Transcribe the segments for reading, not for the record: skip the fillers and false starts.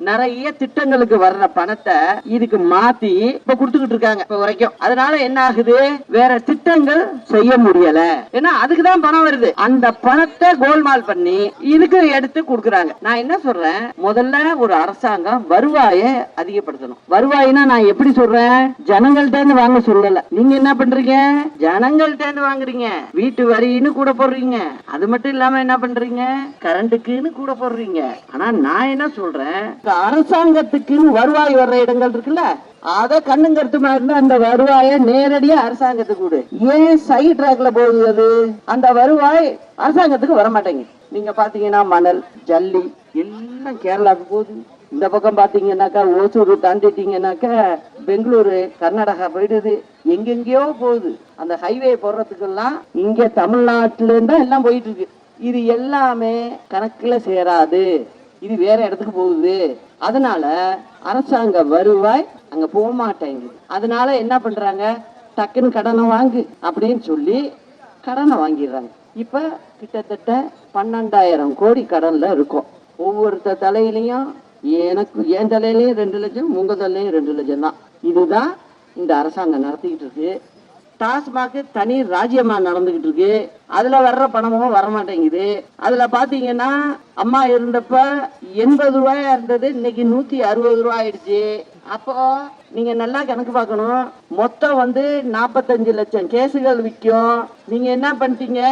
நிறைய திட்டங்களுக்கு வர்ற பணத்தை இதுக்கு மாத்தி இப்ப கொடுத்துக்கிட்டு இருக்காங்க இப்ப வரைக்கும். அதனால என்ன ஆகுது, வேற திட்டங்கள் செய்ய முடியல. ஏன்னா அதுக்குதான் பணம் வருது. அந்த பணத்தை கோல்மால் பண்ணி இதுக்கு எடுத்து கொடுக்கறாங்க. நான் என்ன சொல்றேன், முதல்ல ஒரு அரசாங்கம் வருவாயை அதிகப்படுத்தணும். வருவாயினா நான் எப்படி சொல்றேன், ஜனங்கள்ட்ட இருந்து வாங்க சொல்லல. நீங்க என்ன பண்றீங்க, ஜனங்கள்ட்ட இருந்து வாங்குறீங்க. வீட்டு வரின்னு கூட போடுறீங்க. அது மட்டும் இல்லாம என்ன பண்றீங்க, கரண்ட்டுக்குன்னு கூட போடுறீங்க. ஆனா நான் என்ன சொல்றேன், அரசாங்கத்துக்குன்னு வருவாய் வர்ற இடங்கள் இருக்குல்ல, அத கண்ணும் கருத்துமா இருந்தா அந்த வருவாயை நேரடியா அரசாங்கத்துக்கு கொடு. ஏன் சைடு ட்ராக்ல போகுது அது, அந்த வருவாய் அரசாங்கத்துக்கு வர மாட்டேங்குது. நீங்க பாத்தீங்கன்னா மணல், ஜல்லி எல்லாம் கேரளாவுக்கு போகுது. இந்த பக்கம் பாத்தீங்கன்னாக்கா ஓசூர் தாண்டிட்டீங்கன்னாக்கா பெங்களூரு, கர்நாடகா போயிடுது. எங்கெங்கயோ போகுது. அந்த ஹைவே போடுறதுக்கெல்லாம் இங்க தமிழ்நாட்டுல இருந்தா எல்லாம் போயிட்டு இருக்கு. இது எல்லாமே கணக்குல சேராது, இது வேற இடத்துக்கு போகுது. அதனால அரசாங்க வருவாய் அங்க போக மாட்டேங்குது. அதனால என்ன பண்றாங்க, டக்குன்னு கடனை வாங்கு அப்படின்னு சொல்லி கடனை வாங்கிடுறாங்க. இப்ப கிட்டத்தட்ட 12,000 கோடி கடன்ல இருக்கும். ஒவ்வொருத்த தலையிலையும், எனக்கு என் தலையிலையும் 2 லட்சம், உங்க தலையிலையும் 2 லட்சம் தான். இதுதான் இந்த அரசாங்கம் நடத்திக்கிட்டு இருக்கு. டாஸ்மாக் தனி ராஜ்யமா நடந்துகிட்டு இருக்கு. அதுல வர்ற பணமும் வரமாட்டேங்குது. அதுல பாத்தீங்கன்னா அம்மா இருந்தப்ப 80 ரூபாயா இருந்தது, இன்னைக்கு 160 ரூபாய் ஆயிடுச்சு. அப்போ நீங்க நல்லா கணக்கு பார்க்கணும். மொத்தம் 45 லட்சம் கேசுகள் விற்கும். நீங்க என்ன பண்ணிட்டீங்க,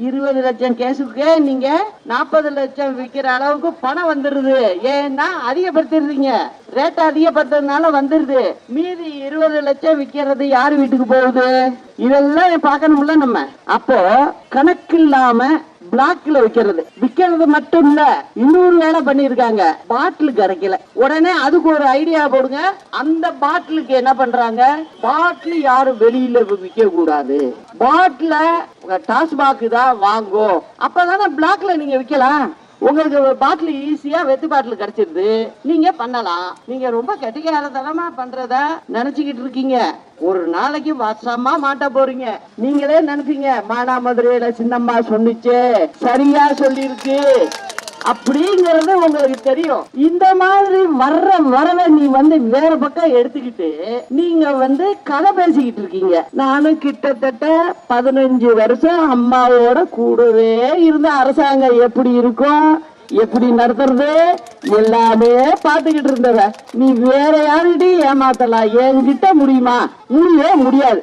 20 லட்சம் கேஸுக்கு நீங்க 40 லட்சம் விற்கிற அளவுக்கு பணம் வந்துருது. ஏன்னா அதிகப்படுத்திடுறீங்க, ரேட் அதிகப்படுத்துறதுனால வந்துருது. மீதி 20 லட்சம் விற்கிறது யாரு வீட்டுக்கு போகுது, இதெல்லாம் பார்க்கணும்ல நம்ம. அப்போ கணக்கு இல்லாம பிளாக்ல விக்கிறது மட்டும் இல்ல, இன்னொரு வேலை பண்ணிருக்காங்க. பாட்டிலுக்கு அரைக்கல, உடனே அதுக்கு ஒரு ஐடியா போடுங்க. அந்த பாட்டிலுக்கு என்ன பண்றாங்க, பாட்டில் யாரும் வெளியில விற்க கூடாது, பாட்டில டாஸ்மாக் தான் வாங்கும். அப்பதானே பிளாக்ல நீங்க விற்கலாம். உங்களுக்கு பாட்டில் ஈஸியா வெத்து பாட்டில் கிடைச்சிருது, நீங்க பண்ணலாம். நீங்க ரொம்ப கெட்டிக்காரத்தனமா பண்றத நினைச்சுக்கிட்டு இருக்கீங்க. ஒரு நாளைக்கு வருஷமா மாட்ட போறீங்க. நீங்களே நினைப்பீங்க, மானாமதுரையில சின்னம்மா சொன்னிச்சே சரியா சொல்லிருக்கு அப்படிங்கறது உங்களுக்கு தெரியும். இந்த மாதிரி வரவை நீ வேற பக்கம் எடுத்துக்கிட்டு நீங்க கதை பேசிக்கிட்டு இருக்கீங்க. நானும் கிட்டத்தட்ட 15 வருஷம் அம்மாவோட கூடவே இருந்த அரசாங்கம் எப்படி இருக்கும், எப்படி நடத்துறது எல்லாமே பாத்துக்கிட்டு இருந்தவ. நீ வேற யாருகிட்டையும் ஏமாத்தலாம், என்கிட்ட முடியுமா, முடியவே முடியாது.